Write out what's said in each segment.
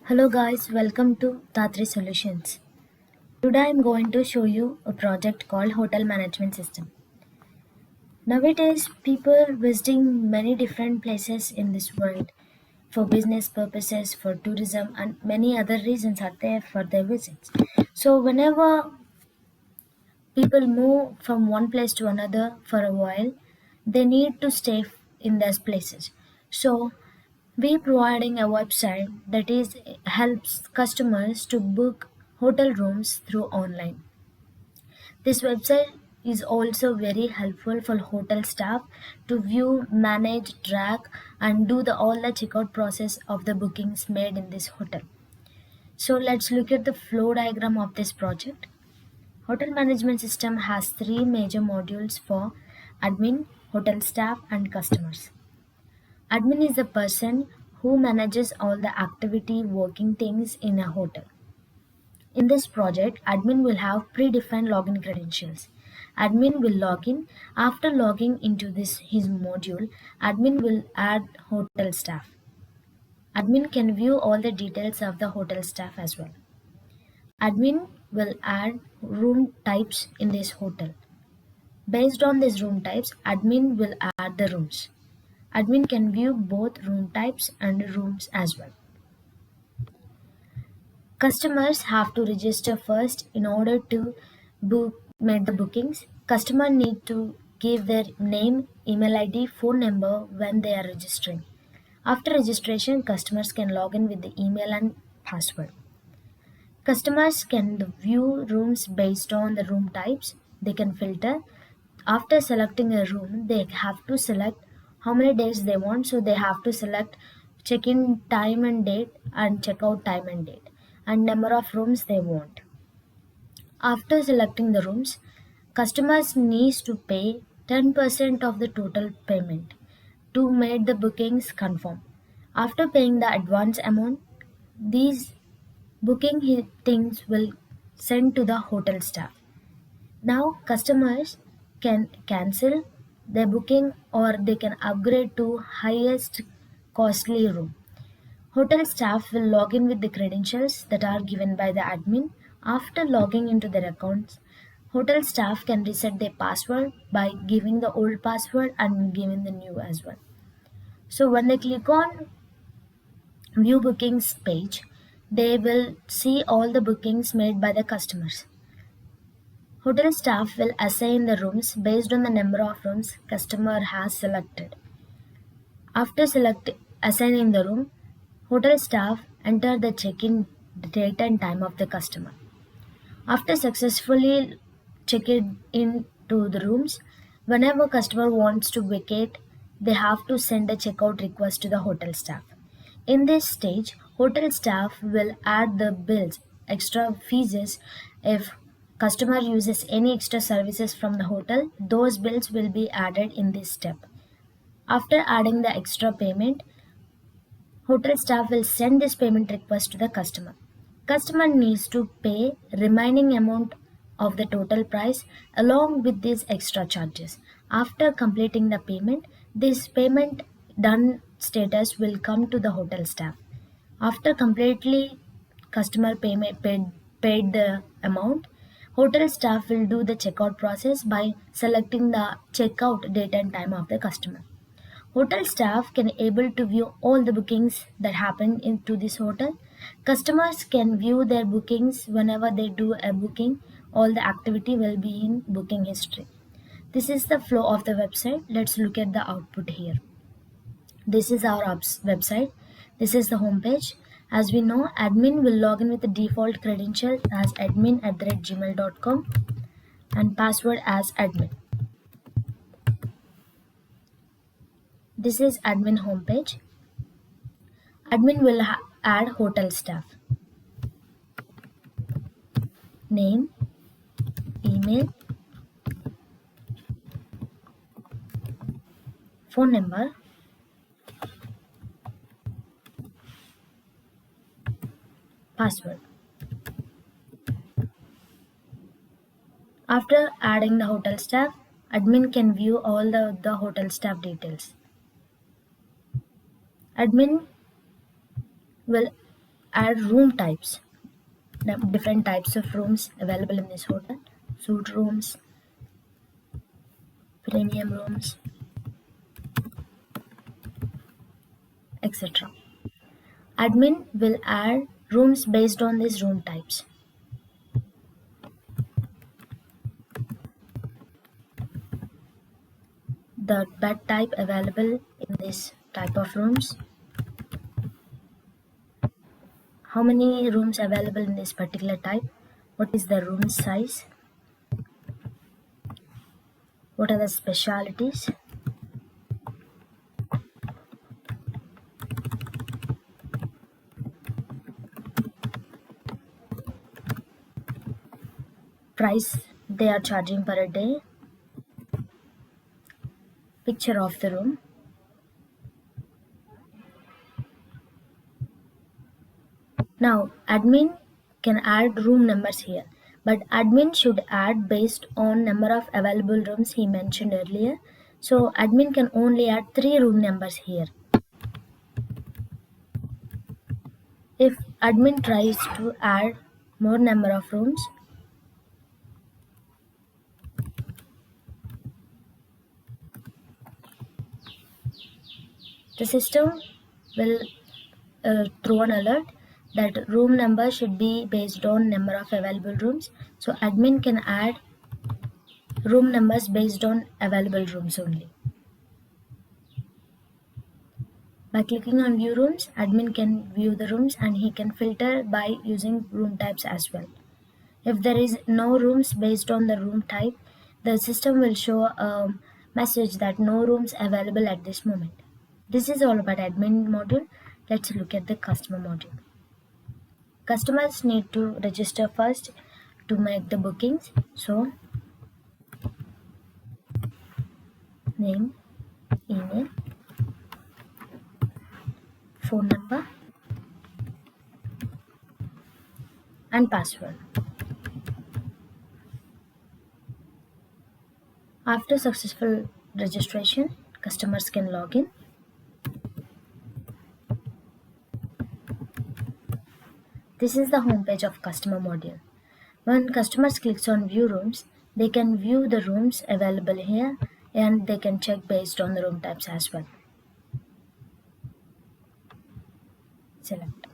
Hello guys, welcome to DHAATRI Solutions. Today I am going to show you a project called Hotel Management System. Nowadays, people visiting many different places in this world for business purposes, for tourism, and many other reasons are there for their visits. So whenever people move from one place to another for a while, they need to stay in those places. So we providing a website that is helps customers to book hotel rooms through online. This website is also very helpful for hotel staff to view, manage, track, and do all the checkout process of the bookings made in this hotel. So let's look at the flow diagram of this project. Hotel management system has three major modules for admin, hotel staff, and customers. Admin is the person who manages all the activity working things in a hotel. In this project, admin will have predefined login credentials. Admin will log in. After logging into his module, admin will add hotel staff. Admin can view all the details of the hotel staff as well. Admin will add room types in this hotel. Based on these room types, admin will add the rooms. Admin can view both room types and rooms as well. Customers have to register first in order to make the bookings. Customer need to give their name, email ID, phone number when they are registering. After registration, customers can log in with the email and password. Customers can view rooms based on the room types. They can filter. After selecting a room, they have to select how many days they want. So they have to select check-in time and date and check-out time and date and number of rooms they want. After selecting the rooms, customers needs to pay 10% of the total payment to make the bookings confirm. After paying the advance amount, these booking things will send to the hotel staff. Now customers can cancel their booking or they can upgrade to highest costly room. Hotel staff will log in with the credentials that are given by the admin. After logging into their accounts, hotel staff can reset their password by giving the old password and giving the new as well. So when they click on view bookings page, they will see all the bookings made by the customers. Hotel staff will assign the rooms based on the number of rooms customer has selected. After assigning the room, hotel staff enter the check-in date and time of the customer. After successfully checking into the rooms, whenever customer wants to vacate, they have to send a checkout request to the hotel staff. In this stage, hotel staff will add the bills, extra fees if customer uses any extra services from the hotel, those bills will be added in this step. After adding the extra payment, hotel staff will send this payment request to the customer. Customer needs to pay remaining amount of the total price along with these extra charges. After completing the payment, this payment done status will come to the hotel staff. After completely customer paid the amount, hotel staff will do the checkout process by selecting the checkout date and time of the customer. Hotel staff can able to view all the bookings that happen into this hotel. Customers can view their bookings whenever they do a booking. All the activity will be in booking history. This is the flow of the website. Let's look at the output here. This is our website. This is the home page. As we know, admin will log in with the default credential as admin@gmail.com and password as admin. This is admin homepage. Admin will add hotel staff. Name, email, phone number, password. After adding the hotel staff, admin can view all the hotel staff details. Admin will add room types, the different types of rooms available in this hotel: suite rooms, premium rooms, etc. Admin will add rooms based on these room types. The bed type available in this type of rooms, how many rooms available in this particular type, what is the room size, what are the specialities, price they are charging per a day, picture of the room. Now admin can add room numbers here, but admin should add based on number of available rooms he mentioned earlier. So admin can only add 3 room numbers here. If admin tries to add more number of rooms, the system will throw an alert that room number should be based on number of available rooms. So admin can add room numbers based on available rooms only. By clicking on view rooms, admin can view the rooms and he can filter by using room types as well. If there is no rooms based on the room type, the system will show a message that no rooms available at this moment. This is all about admin module. Let's look at the customer module. Customers need to register first to make the bookings. So name, email, phone number and password. After successful registration, customers can log in. This is the home page of customer module. When customers clicks on view rooms, they can view the rooms available here and they can check based on the room types as well. Select.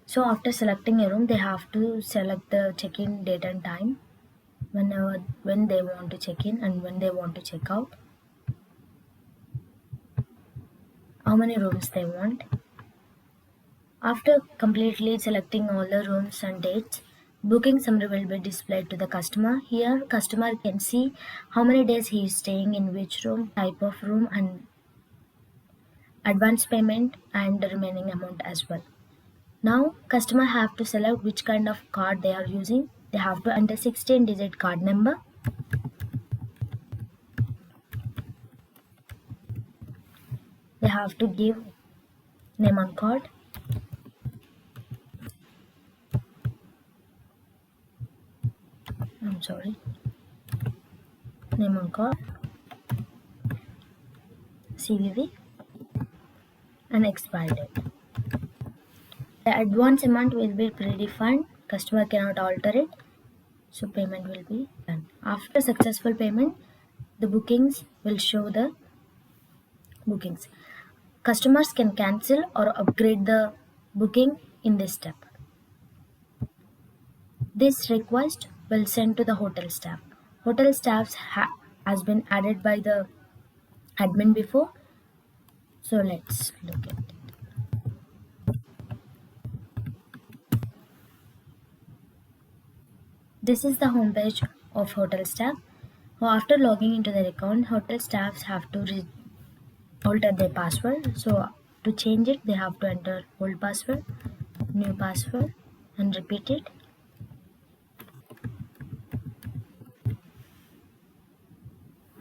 So after selecting a room, they have to select the check-in date and time, when they want to check in and when they want to check out, how many rooms they want. After completely selecting all the rooms and dates, booking summary will be displayed to the customer. Here, customer can see how many days he is staying in which room, type of room, and advance payment and the remaining amount as well. Now, customer have to select which kind of card they are using. They have to enter 16-digit card number. They have to give name on card. Name on card, CVV, and expiry date. The advance amount will be predefined. Customer cannot alter it, so payment will be done. After successful payment, the bookings will show the bookings. Customers can cancel or upgrade the booking in this step. This request will send to the hotel staff. Hotel staff has been added by the admin before. So let's look at it. This is the home page of hotel staff. After logging into their account, hotel staffs have to alter their password. So to change it, they have to enter old password, new password, and repeat it.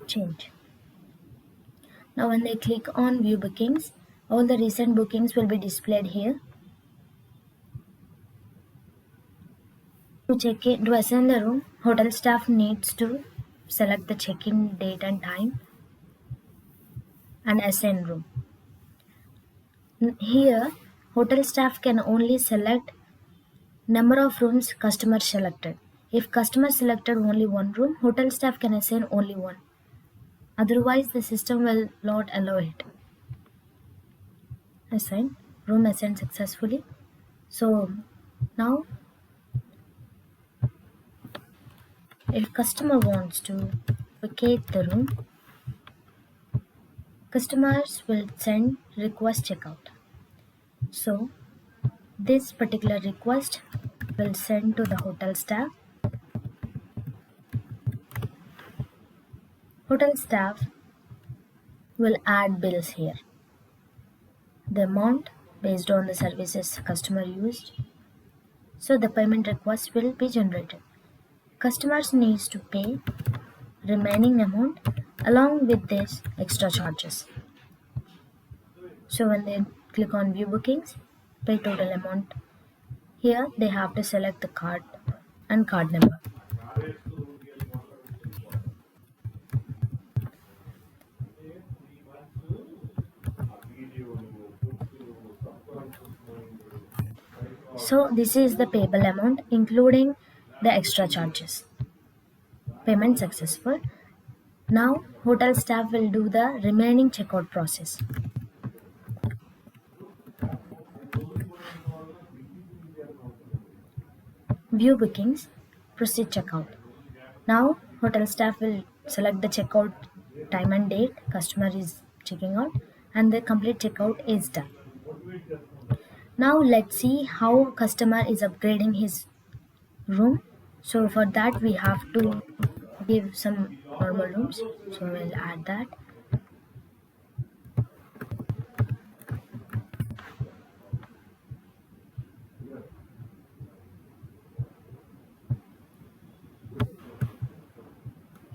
Change. Now when they click on view bookings, all the recent bookings will be displayed here. To check in, to assign the room, hotel staff needs to select the check-in date and time and assign room. Here, Hotel staff can only select number of rooms customer selected. If customer selected only one room, hotel staff can assign only one. Otherwise, the system will not allow it. Assign room assigned successfully. So now, if customer wants to vacate the room, customers will send request checkout. So this particular request will send to the hotel staff. Hotel staff will add bills here. The amount based on the services customer used. So the payment request will be generated. Customers needs to pay remaining amount along with this extra charges. So when they click on view bookings, pay total amount, here they have to select the card and card number. So this is the payable amount including the extra charges. Payment successful. Now hotel staff will do the remaining checkout process. View bookings, proceed checkout. Now hotel staff will select the checkout time and date customer is checking out, and the complete checkout is done. Now let's see how customer is upgrading his room. So for that we have to give some normal rooms. So we'll add that.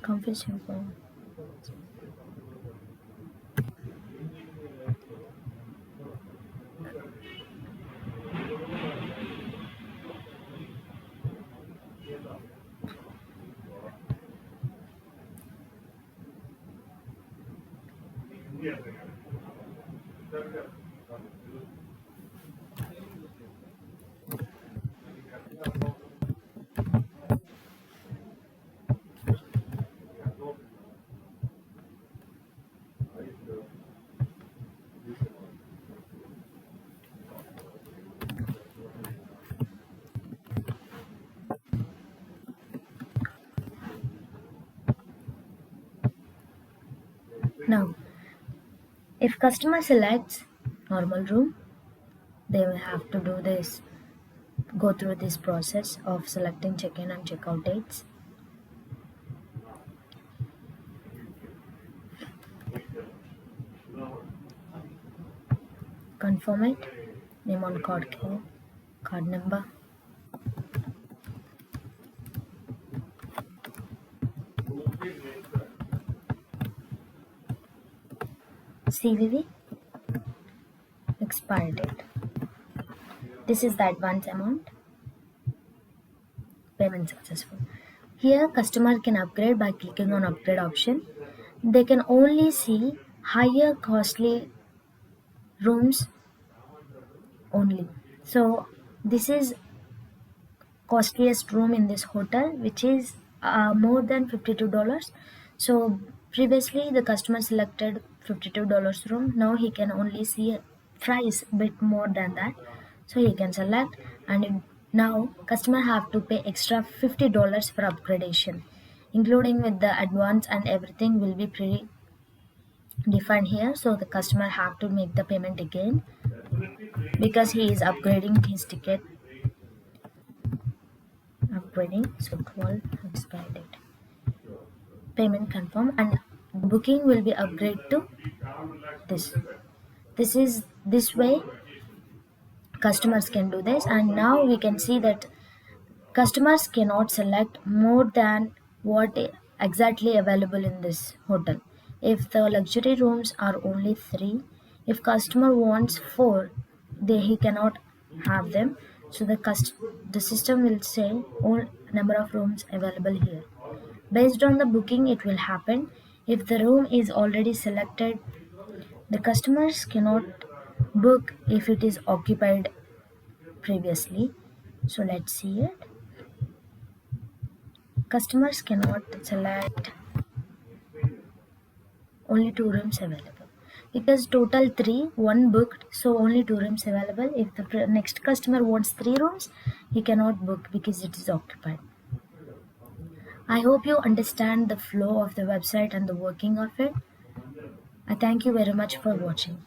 Comfy simple. Now, if customer selects normal room, they will have to do this, go through this process of selecting check-in and check-out dates. Confirm it, name on card key, card number. CVV, expire date. This is the advance amount. Payment successful. Here customer can upgrade by clicking on upgrade option. They can only see higher costly rooms only. So this is costliest room in this hotel, which is more than $52. So previously the customer selected $52 room. Now he can only see a price bit more than that. So he can select, and now customer have to pay extra $50 for upgradation, including with the advance, and everything will be pre-defined here. So the customer have to make the payment again because he is upgrading his ticket. Upgrading, so 12 expire date. Payment confirm, and booking will be upgraded to this. This way customers can do this, and now we can see that customers cannot select more than what exactly available in this hotel. If the luxury rooms are only 3, if customer wants 4, he cannot have them. So the system will say all number of rooms available here. Based on the booking, it will happen. If the room is already selected, the customers cannot Book if it is occupied previously. So let's see it. Customers cannot select only 2 rooms available. Because total 3, 1 booked, so only 2 rooms available. If the next customer wants 3 rooms, he cannot book because it is occupied. I hope you understand the flow of the website and the working of it. I thank you very much for watching.